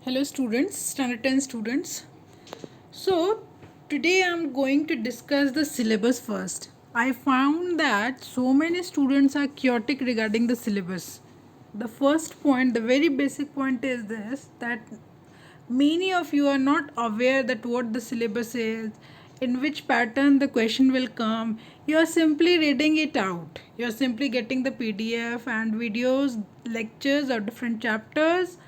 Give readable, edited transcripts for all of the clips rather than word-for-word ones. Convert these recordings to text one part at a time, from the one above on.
Hello students, standard 10 students. So today I'm going to discuss the syllabus first. I found that so many students are chaotic regarding the syllabus. The first point, the very basic point is this, that many of you are not aware that what the syllabus is, in which pattern the question will come. You are simply reading it out. You are simply getting the PDF and videos, lectures or different chapters.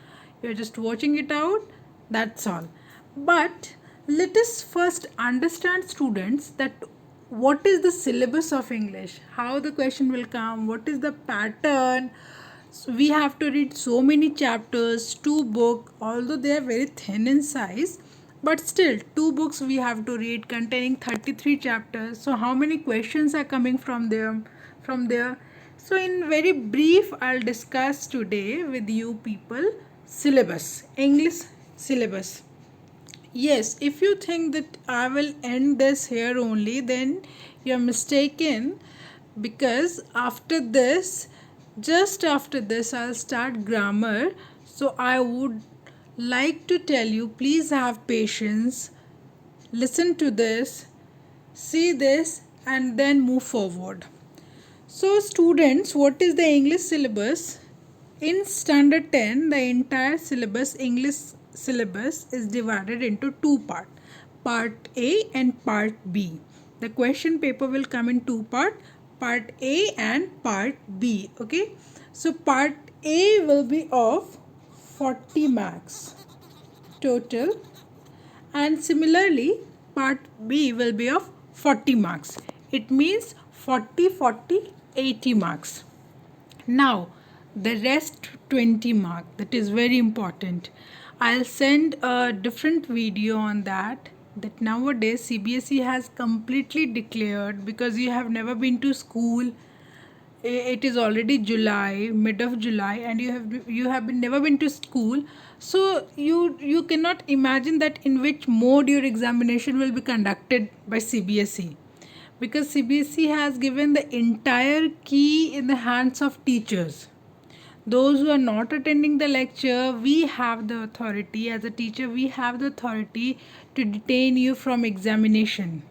You are just watching it out. That's all. But let us first understand, students, that what is the syllabus of English, how the question will come, what is the pattern. So we have to read so many chapters, two books, although they are very thin in size, but still two books we have to read containing 33 chapters. So how many questions are coming from there? So in very brief, I'll discuss today with you people syllabus, English syllabus. Yes, if you think that I will end this here only, then you're mistaken, because after this, just after this, I'll start grammar. So I would like to tell you, please have patience, listen to this, see this, and then move forward. So, students, what is the English syllabus? In standard 10, the entire syllabus, English syllabus, is divided into two parts, part A and part B. The question paper will come in two parts, part A and part B. Okay, so part A will be of 40 marks total, and similarly part B will be of 40 marks. It means 40, 40, 80 marks. Now the rest 20 mark, that is very important. I'll send a different video on that nowadays CBSE has completely declared, because you have never been to school. It is already July, mid of July, and you have never been to school. So you cannot imagine that in which mode your examination will be conducted by CBSE, because CBSE has given the entire key in the hands of teachers. Those who are not attending the lecture, we have the authority, as a teacher we have the authority to detain you from examination.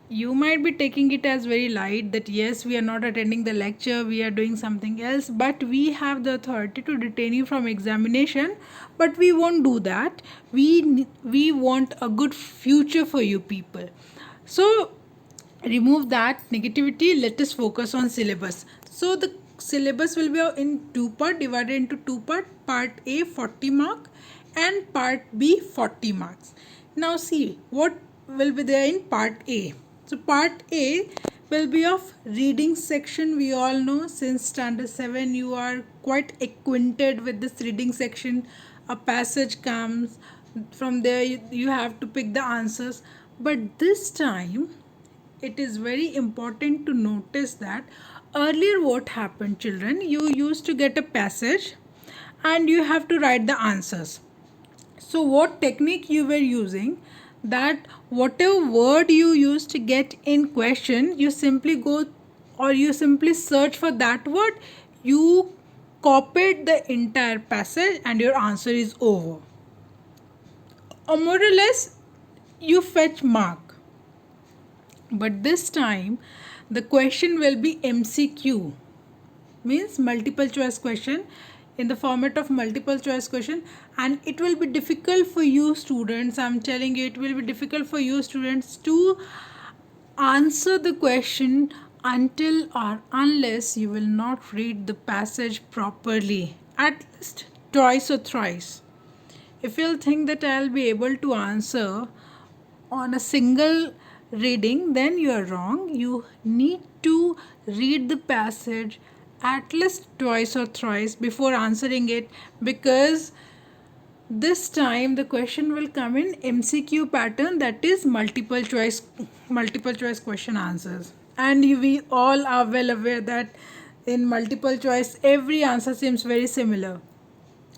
You might be taking it as very light, that yes, we are not attending the lecture, we are doing something else, but we have the authority to detain you from examination. But we won't do that. We want a good future for you people. So remove that negativity, let us focus on syllabus. So the syllabus will be in two part, divided into two part A 40 mark and part B 40 marks. Now see what will be there in part A. So part A will be of reading section. We all know, since standard 7 you are quite acquainted with this reading section. A passage comes, from there you have to pick the answers. But this time it is very important to notice that earlier what happened, children, you used to get a passage and you have to write the answers. So what technique you were using, that whatever word you used to get in question, you simply go, or you simply search for that word, you copied the entire passage and your answer is over. Or more or less you fetch mark. But this time the question will be MCQ, means multiple choice question, in the format of multiple choice question. And it will be difficult for you students, I'm telling you, it will be difficult for you students to answer the question until or unless you will not read the passage properly, at least twice or thrice. If you'll think that I'll be able to answer on a single reading, then you are wrong. You need to read the passage at least twice or thrice before answering it, because this time the question will come in MCQ pattern, that is multiple choice question answers. And we all are well aware that in multiple choice every answer seems very similar.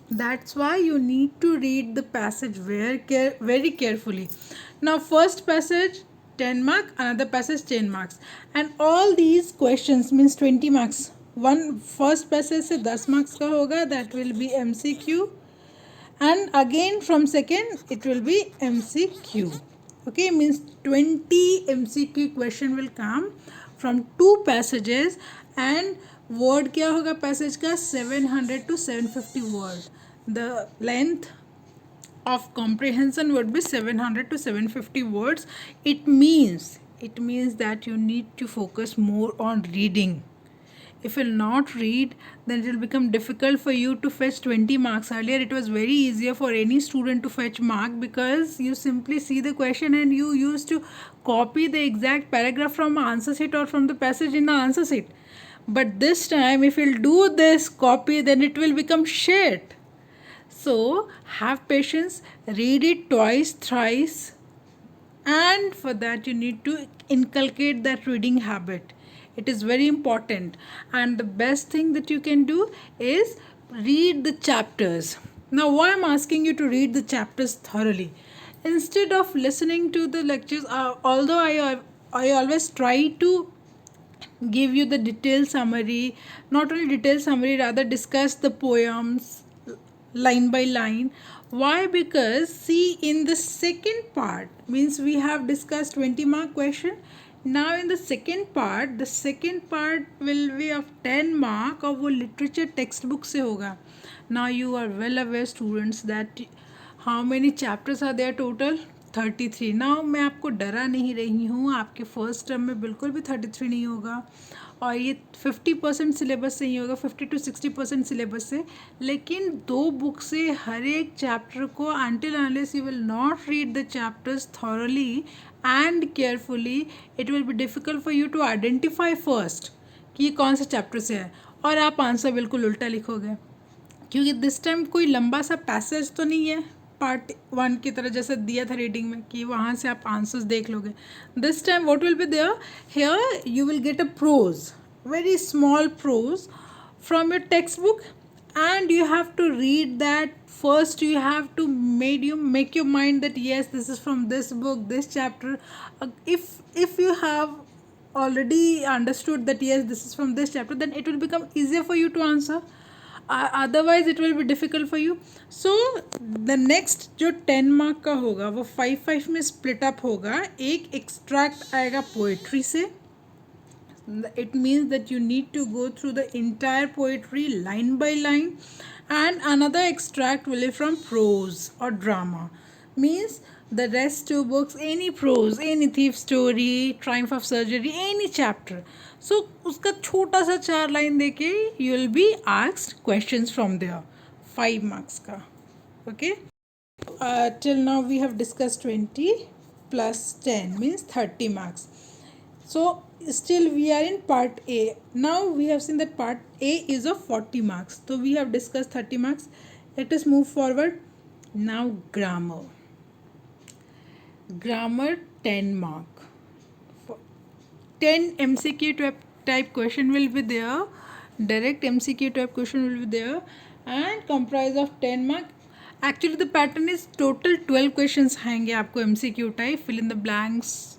That's why you need to read the passage very carefully. Now first passage 10 mark, another passage 10 marks, and all these questions means 20 marks. One first passage से 10 marks का होगा, that will be MCQ, and again from second it will be MCQ. Okay, means 20 MCQ question will come from two passages, and word क्या होगा passage का 700 to 750 word. The length of comprehension would be 700 to 750 words. It means that you need to focus more on reading. If you'll not read, then it will become difficult for you to fetch 20 marks. Earlier it was very easier for any student to fetch mark because you simply see the question and you used to copy the exact paragraph from answer sheet or from the passage in the answer sheet. But this time if you'll do this copy, then it will become shit. So have patience, read it twice, thrice, and for that you need to inculcate that reading habit. It is very important, and the best thing that you can do is read the chapters. Now, why I'm asking you to read the chapters thoroughly instead of listening to the lectures? Although I always try to give you the detailed summary, not only detailed summary, rather discuss the poems line by line. Why? Because see, in the second part, means we have discussed 20 mark question. Now in the second part will be of 10 mark और वो literature textbook से होगा. Now you are well aware students that how many chapters are there total? 33. Now मैं आपको डरा नहीं रही हूँ, आपके फर्स्ट टर्म में बिल्कुल भी 33 नहीं होगा, और ये 50% सिलेबस से ही होगा, 50 to 60% सिलेबस से. लेकिन दो बुक से हर एक चैप्टर को until unless you will not read the chapters thoroughly and carefully, it will be difficult for you to identify first कि ये कौन सा चैप्टर से है, और आप आंसर बिल्कुल उल्टा लिखोगे क्योंकि दिस टाइम कोई लंबा सा पैसेज तो नहीं है पार्ट 1 की तरह जैसे दिया था रीडिंग में कि वहाँ से आप आंसर्स देख लोगे. This time what will be there, here you will get a prose, very small prose from your textbook, and you have to read that. First you have to make your mind that yes, this is from this book, this chapter. If you have already understood that yes, this is from this chapter, then it will become easier for you to answer. Otherwise it will be difficult for you. So the next जो 10 mark का होगा वो 5-5 में split up होगा. एक extract आएगा poetry से. It means that you need to go through the entire poetry line by line, and another extract will be from prose or drama. Means the rest two books, any prose, any thief story, triumph of surgery, any chapter. So उसका छोटा सा 4 line देके you will be asked questions from there. 5 marks का. Okay. Till now we have discussed 20 plus 10 means 30 marks. So still we are in part A. Now we have seen that part A is of 40 marks. So we have discussed 30 marks. Let us move forward. Now grammar. Grammar 10 mark. 10 MCQ type question will be there. Direct MCQ type question will be there and comprise of 10 mark. Actually the pattern is total 12 questions आएंगे आपको MCQ type. Fill in the blanks,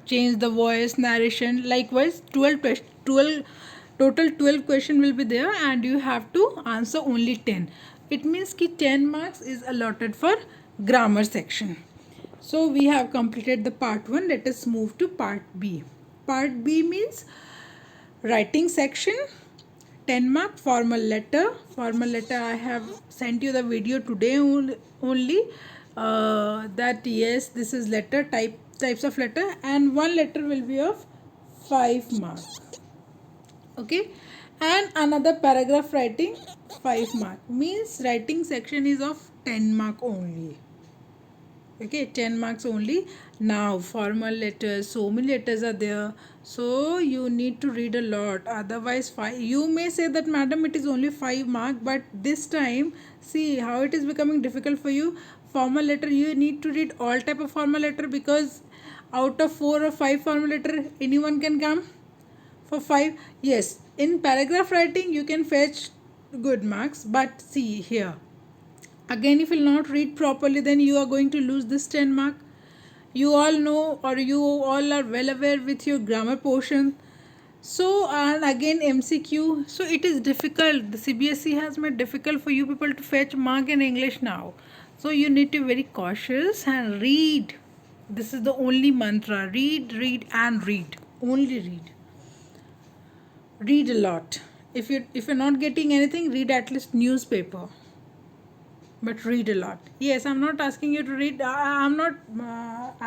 change the voice, narration. Likewise 12 total 12 question will be there and you have to answer only 10. It means कि 10 marks is allotted for grammar section. So we have completed the part 1. Let us move to part B. Part B means writing section. 10 mark. Formal letter. Formal letter, I have sent you the video today only. That yes, this is letter types of letter, and one letter will be of 5 marks. Okay, and another paragraph writing 5 mark. Means writing section is of 10 mark only. Okay, 10 marks only. Now formal letters, so many letters are there, so you need to read a lot, otherwise 5. You may say that madam it is only 5 mark, but this time see how it is becoming difficult for you. Formal letter, you need to read all type of formal letter, because out of 4 or 5 formal letter anyone can come for 5. Yes, in paragraph writing you can fetch good marks, but see here again, if you will not read properly, then you are going to lose this 10 mark. You all know, or you all are well aware with your grammar portion. So and again MCQ. So it is difficult. The CBSE has made difficult for you people to fetch mark in English now. So you need to be very cautious and read. This is the only mantra. Read, read and read. Only read. Read a lot. If you're not getting anything, read at least newspaper. But read a lot. Yes, I'm not asking you to read. I'm not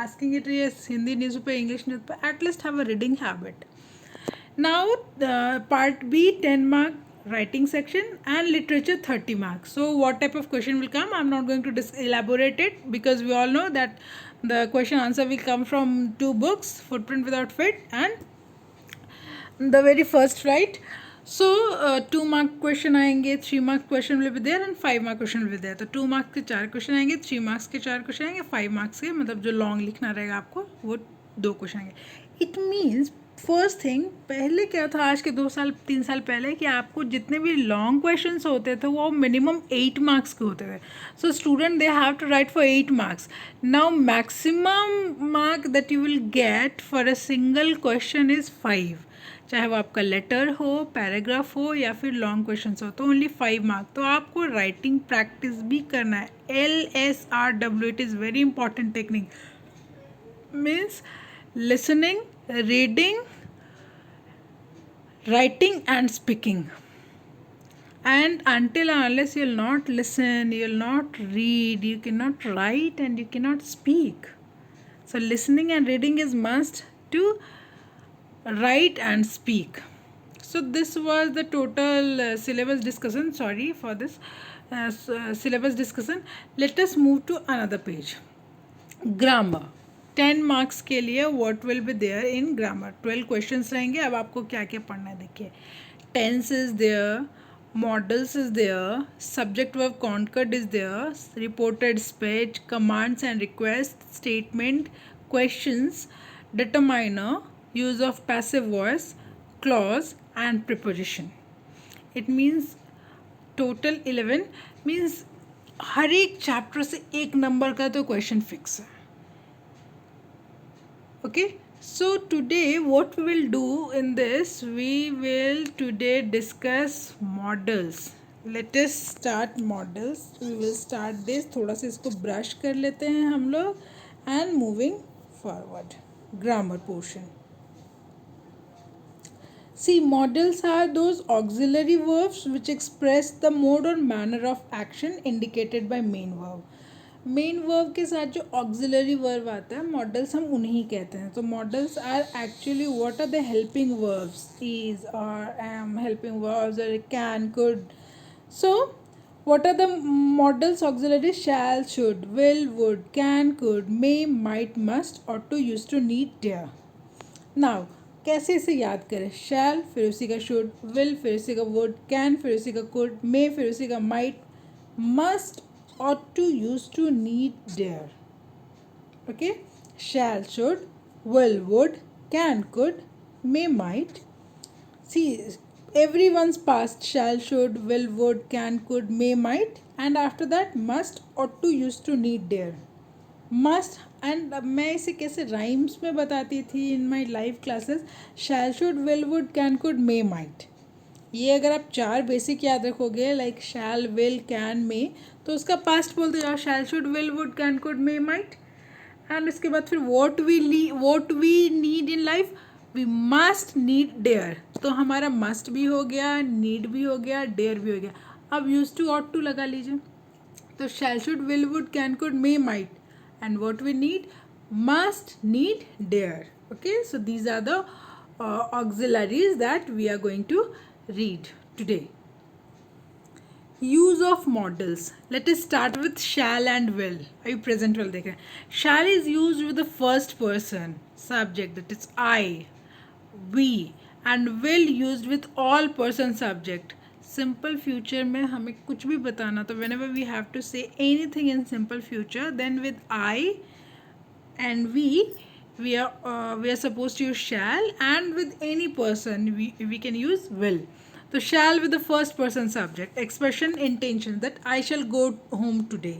asking you to yes Hindi newspaper, English newspaper. At least have a reading habit. Now, part B, 10 mark writing section and literature 30 marks. So, what type of question will come? I'm not going to elaborate it because we all know that the question answer will come from two books, Footprint Without Fit and the very first, right? So 2 mark question आएंगे, 3 mark question will be there and 5 mark question will be there. तो 2 marks के 4 question आएंगे, 3 marks के 4 question आएंगे, 5 marks के मतलब जो long लिखना रहेगा आपको वो 2 क्वेश्चन आएंगे. इट मीन्स फर्स्ट थिंग, पहले क्या था आज के 2 साल 3 साल पहले कि आपको जितने भी लॉन्ग क्वेश्चंस होते थे वो मिनिमम 8 marks के होते थे. So student they have to write for 8 marks. Now maximum mark that you will get for a single question is 5. चाहे वो आपका लेटर हो, पैराग्राफ हो या फिर लॉन्ग क्वेश्चन हो, तो ओनली 5 मार्क. तो आपको राइटिंग प्रैक्टिस भी करना है. LSRW, it is very important technique. Means listening, reading, writing and speaking. And until and unless you'll not listen, you'll not read, you cannot write and you cannot speak. So listening and reading is must to write and speak. So this was the total syllabus discussion. Sorry for this syllabus discussion. Let us move to another page. Grammar. 10 marks के लिए what will be there in grammar. 12 questions रहेंगे. अब आपको क्या क्या पढ़ना है देखिए. Tense is there, modals is there, subject verb concord is there, reported speech, commands and requests, statement, questions, determiner, use of passive voice, clause and preposition. It means total 11. Means हर एक chapter से एक number का तो question fix है. Okay, so today what we will do in this, we will today discuss models. Let us start models. We will start this. थोड़ा सा इसको brush कर लेते हैं हम लोग and moving forward. Grammar portion. See, models are those auxiliary verbs which express the mode or manner of action indicated by main verb. Main verb के साथ जो ऑक्सिलरी वर्ब आता है मॉडल्स हम उन्हीं कहते हैं. तो models are actually what are the helping verbs, is और एम हेल्पिंग वर्ब्स और can, could. So what are the models auxiliary? Shall, should, will, would, can, could, may, might, must, ought to, use to, need, dare. Now कैसे इसे याद करें? शैल फिर उसी का should, will फिर उसी का वुड, कैन फिर उसी का कुड, मे फिर उसी का might, must, ought to, used to, need, dare. Okay, shall, should, will, would, can, could, may, might. See, everyone's past shall, should, will, would, can, could, may, might, and after that must, ought to, used to, need, dare. Must. And मैं इसे कैसे rhymes में बताती थी in my live classes. Shall, should, will, would, can, could, may, might. ये अगर आप 4 basic याद रखोगे like shall, will, can, may, तो उसका पास्ट बोलते जाओ. Shall, should, will, would, can, could, may, might. And इसके बाद फिर what we need in life, we must, need, dare. तो हमारा मस्ट भी हो गया, नीड भी हो गया, डेयर भी हो गया. अब यूज टू, ऑट टू लगा लीजिए. तो shall, should, will, would, can, could, may, might. And what we need, must, need, dare. Okay, so these are the auxiliaries that we are going to read today. Use of models. Let us start with shall and will. Are you present? Well, देखें. Shall is used with the first person subject, that is I, we, and will used with all person subject. Simple future में हमें कुछ भी बताना तो whenever we have to say anything in simple future, then with I and we are supposed to use shall, and with any person we can use will. तो shall with the first person subject, expression intention that I shall go home today.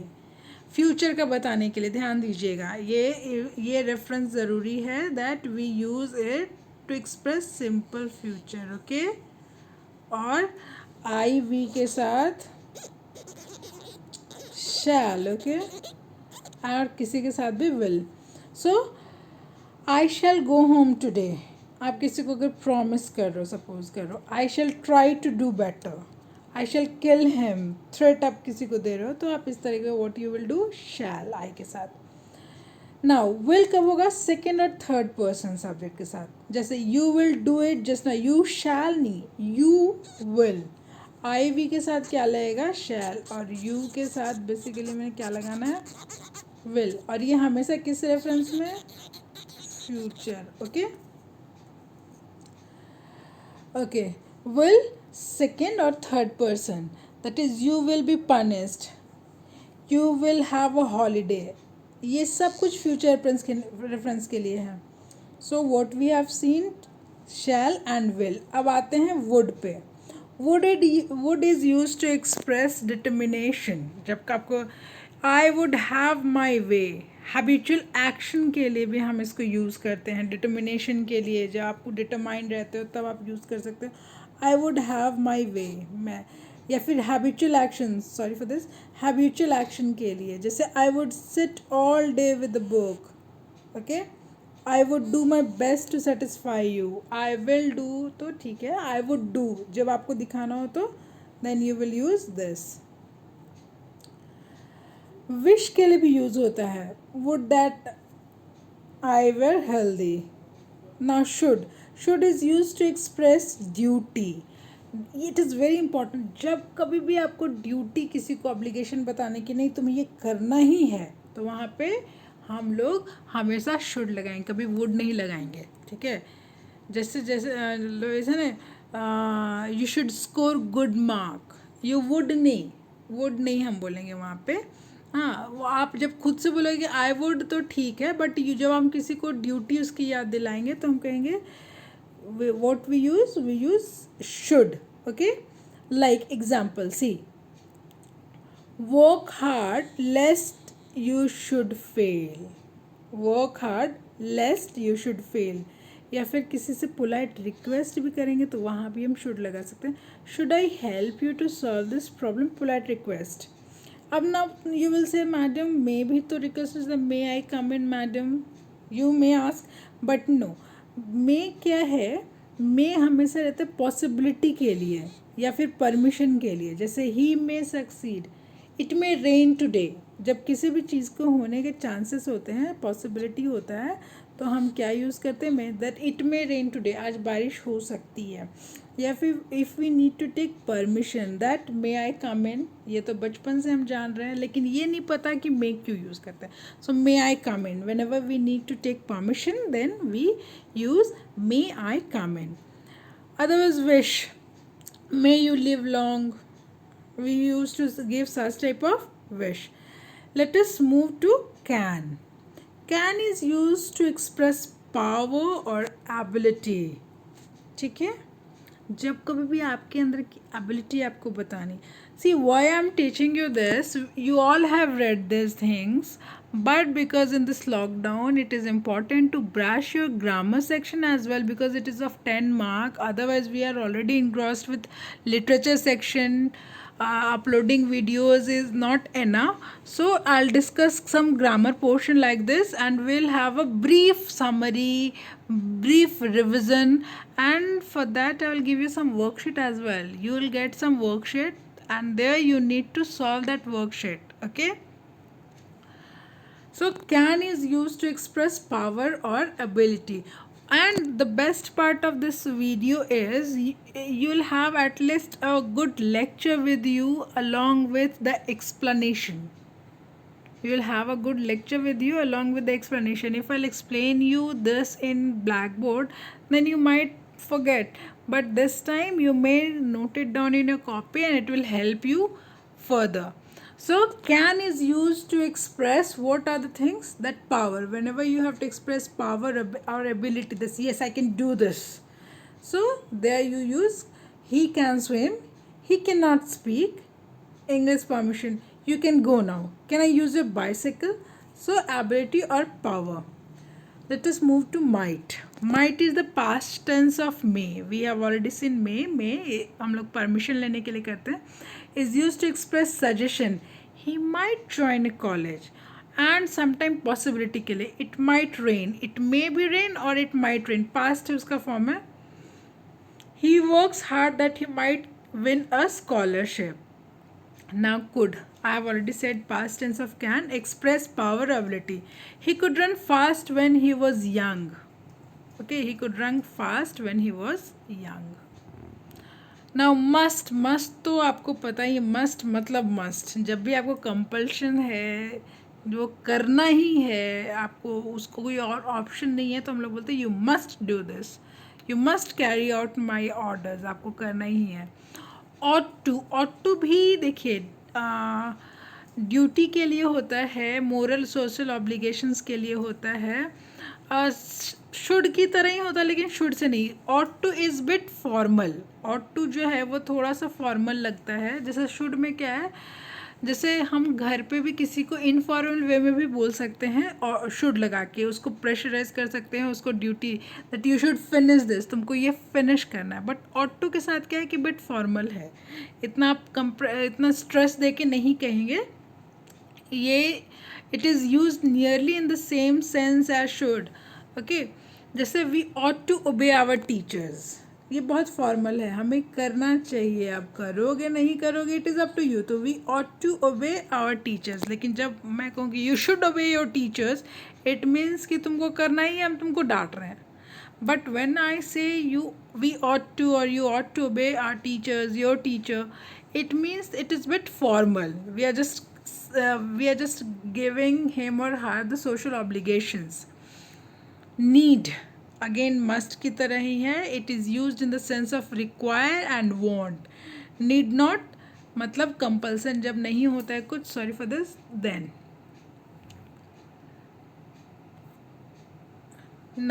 Future का बताने के लिए ध्यान दीजिएगा, ये reference ज़रूरी है that we use it to express simple future, okay. और आई वी के साथ शैल, ओके, और किसी के साथ भी will. So I shall go home today, आप किसी को अगर प्रॉमिस कर रहे हो, सपोज कर रहे हो, I shall try to do better, I shall kill him, threat आप किसी को दे रहे हो, तो आप इस तरीके व्हाट यू विल डू शैल आई के साथ। नाउ विल कब होगा? सेकेंड और थर्ड पर्सन सब्जेक्ट के साथ। जैसे you will do it, just ना यू शैल नहीं, यू विल। आई वी के साथ क्या लगेगा? शैल, और यू के साथ बेसिकली मैंने क्या लगाना है? विल। और ये हमेशा किस रेफरेंस में? Future, okay. Okay, will second और third person, that is you will be punished, you will have a holiday, ये सब कुछ फ्यूचर रेफरेंस के लिए है। So what we have seen shall and will. अब आते हैं वुड पे। Would is use to express determination. जब आपको I would have my way, habitual action के लिए भी हम इसको यूज़ करते हैं। डिटर्मिनेशन के लिए जब आपको डिटरमाइंड रहते हो तब आप यूज़ कर सकते हो आई वुड हैव माई वे, मैं। या फिर habitual action, sorry for this, habitual action के लिए जैसे I would sit all day with the book, okay. I would do my best to satisfy you, I will do तो ठीक है, आई वुड डू जब आपको दिखाना हो तो then you will use this. Wish के लिए भी यूज़ होता है, would that I were healthy. ना should is use to express duty. It is very important, जब कभी भी आपको ड्यूटी किसी को ऑब्लिगेशन बताने की नहीं तुम्हें ये करना ही है, तो वहाँ पे हम लोग हमेशा शुड लगाएंगे, कभी वुड नहीं लगाएंगे, ठीक है। जैसे जैसे ना you should score good mark, you would नहीं हम बोलेंगे वहाँ पे। हाँ, वो आप जब खुद से बोलोगे आई वुड तो ठीक है, बट जब हम किसी को ड्यूटी उसकी याद दिलाएंगे तो हम कहेंगे what we use should, okay. Like example, see, work hard lest you should fail, work hard lest you should fail। या फिर किसी से पोलाइट रिक्वेस्ट भी करेंगे तो वहाँ भी हम शुड लगा सकते हैं। Should I help you to solve this problem, polite request. अब ना you will say madam may भी तो request is the may I come in madam, you may ask, but no, may क्या है? मे हमेशा रहता है पॉसिबिलिटी के लिए या फिर परमिशन के लिए। जैसे he may succeed, it may rain today, जब किसी भी चीज़ को होने के चांसेस होते हैं, पॉसिबिलिटी होता है, तो हम क्या यूज़ करते हैं? May, that it may rain today, आज बारिश हो सकती है। या फिर if we need to take permission, that may I come in, ये तो बचपन से हम जान रहे हैं, लेकिन ये नहीं पता कि मे क्यों यूज़ करते हैं। So may I come in, whenever we need to take permission then we use may I come in. Otherwise wish, may you live long, we used to give such type of wish. Let us move to can. Can is used to express power or ability, ठीक है। जब कभी भी आपके अंदर की ability आपको बतानी, see why I am teaching you this, you all have read this things, but because in this lockdown it is important to brush your grammar section as well, because it is of 10 mark, otherwise we are already engrossed with literature section. Uploading videos is not enough, so I'll discuss some grammar portion like this, and we'll have a brief summary, brief revision, and for that I will give you some worksheet as well. You will get some worksheet and there you need to solve that worksheet, okay. So can is used to express power or ability. And the best part of this video is you'll have at least a good lecture with you along with the explanation. You'll have a good lecture with you along with the explanation. If I'll explain you this in Blackboard, then you might forget. But this time you may note it down in your copy and it will help you further. So can is used to express what are the things? That power. Whenever you have to express power or ability, this, yes, I can do this. So there you use he can swim, he cannot speak, English permission, you can go now, can I use a bicycle? So ability or power. Let us move to might. Might is the past tense of may. We have already seen may. May हम लोग permission लेने के लिए करते हैं. Is used to express suggestion. He might join a college. And sometime possibility के लिए it might rain. It may be rain or it might rain. Past है उसका form है. He works hard that he might win a scholarship. Now could, I have already said past tense of can, express power, ability. He could run fast when he was young. Okay, he could run fast when he was young. Now must, must तो आपको पता ही, must मतलब must. जब भी आपको compulsion है, जो करना ही है, आपको उसको कोई और ऑप्शन नहीं है, तो हम लोग बोलते हैं you must do this, you must carry out my orders. आपको करना ही है. ought to भी देखिए ड्यूटी के लिए होता है, मोरल सोशल ऑब्लिगेशंस के लिए होता है. शुड की तरह ही होता है, लेकिन शुड से नहीं. ought to is bit formal. ought to जो है वो थोड़ा सा फॉर्मल लगता है. जैसे शुड में क्या है, जैसे हम घर पे भी किसी को इनफॉर्मल वे में भी बोल सकते हैं और शुड लगा के उसको प्रेशराइज कर सकते हैं, उसको duty that you should finish this, तुमको ये फिनिश करना है. बट ought to के साथ क्या है कि बिट फॉर्मल है, इतना आप इतना स्ट्रेस दे के नहीं कहेंगे. ये it is use nearly in the same sense as should. Okay, जैसे we ought to obey our teachers, ये बहुत फॉर्मल है, हमें करना चाहिए. आप करोगे नहीं करोगे it is up to you. तो we ought to obey our teachers. लेकिन जब मैं कहूँगी you should obey your teachers, it means कि तुमको करना ही है, हम तुमको डांट रहे हैं. But when I say we ought to or you ought to obey our teachers, your teacher, it means it is bit formal. We are just giving him or her the social obligations. Need again must की तरह ही है. It is used in the sense of require and want. Need not मतलब compulsion जब नहीं होता है कुछ. Sorry for this. Then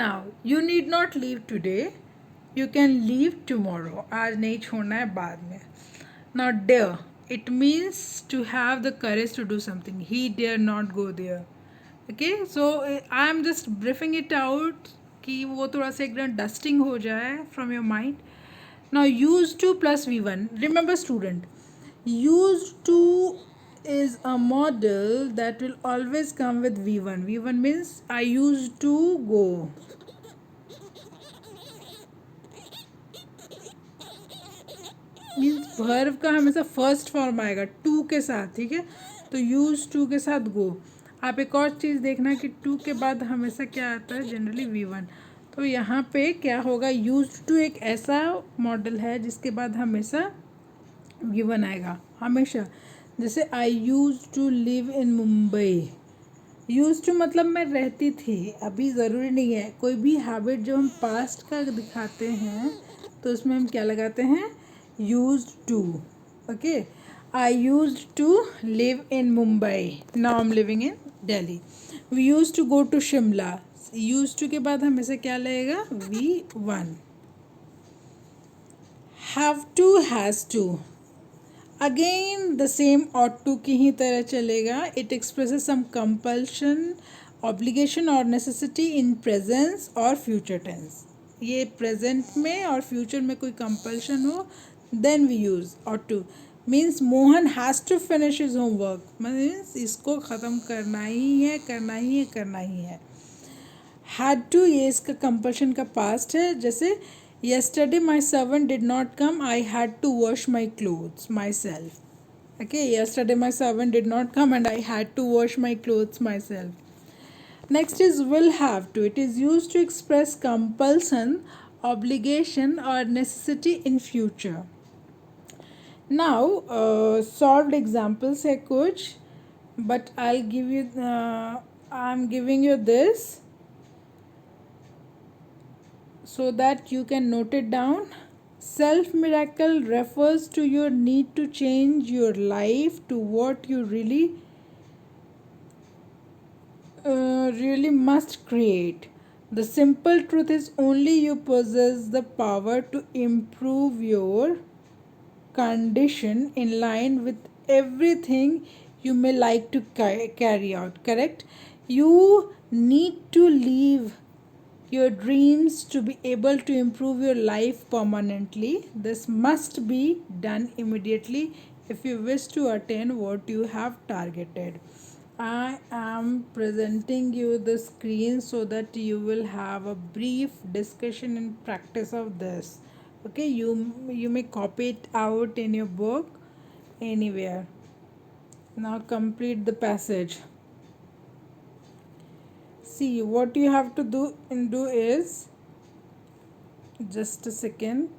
now you need not leave today, you can leave tomorrow. आज नहीं छोड़ना है, बाद में. Now dare, it means to have the courage to do something. He dare not go there. Okay, so I am just briefing it out कि वो थोड़ा सा एकदम डस्टिंग हो जाए from your mind. Now used to plus V1. Remember student, used to is a model that will always come with V1. V1 means I used to go. Means verb का हमेशा first form आएगा to के साथ. ठीक है, तो use to के साथ गो. आप एक और चीज़ देखना कि टू के बाद हमेशा क्या आता है, जनरली V1. तो यहाँ पे क्या होगा, यूज टू एक ऐसा मॉडल है जिसके बाद हमेशा V1 आएगा हमेशा. जैसे I use to live in Mumbai. Use to मतलब मैं रहती थी. अभी ज़रूरी नहीं है, कोई भी हैबिट जो हम पास्ट का दिखाते हैं तो उसमें हम क्या लगाते हैं, used to. Okay, I used to live in Mumbai, now I'm living in Delhi. We used to go to Shimla. used to के बाद हमेशा क्या लगेगा, V1. have to, has to, again the same ought to की ही तरह चलेगा. It expresses some compulsion, obligation or necessity in presence or future tense. ये present में और फ्यूचर में कोई कंपल्शन हो, then we use ought to. means Mohan has to finish his homework, means इसको ख़त्म करना ही है, करना ही है, करना ही है. had to ये इसका कंपल्शन का पास्ट है. जैसे yesterday my servant did not come, I had to wash my clothes myself. Okay, yesterday my servant did not come and I had to wash my clothes myself. Next is will have to. It is used to express compulsion, obligation or necessity in future. Now solved examples है कुछ, but I'll give you I'm giving you this so that you can note it down. Self miracle refers to your need to change your life to what you really must create. The simple truth is only you possess the power to improve your condition in line with everything you may like to carry out. Correct? You need to leave your dreams to be able to improve your life permanently. This must be done immediately if you wish to attain what you have targeted. I am presenting you the screen so that you will have a brief discussion and practice of this. Okay, you may copy it out in your book anywhere. Now complete the passage. See, what you have to do is, just a second,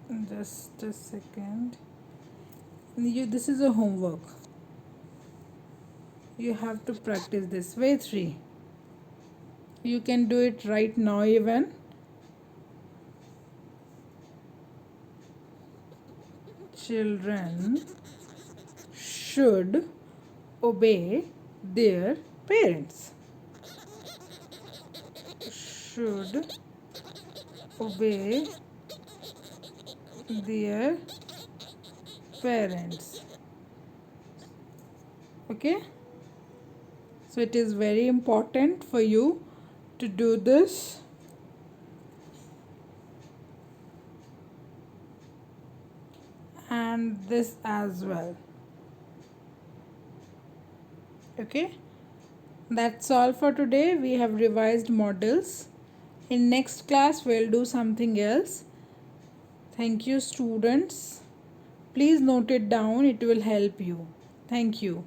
this is a homework. You have to practice this. Way 3, you can do it right now even. Children should obey their parents. Should obey their parents. Okay, so it is very important for you to do this. And this as well. Okay, that's all for today. We have revised models. In next class we'll do something else. Thank you, students. Please note it down, it will help you. Thank you.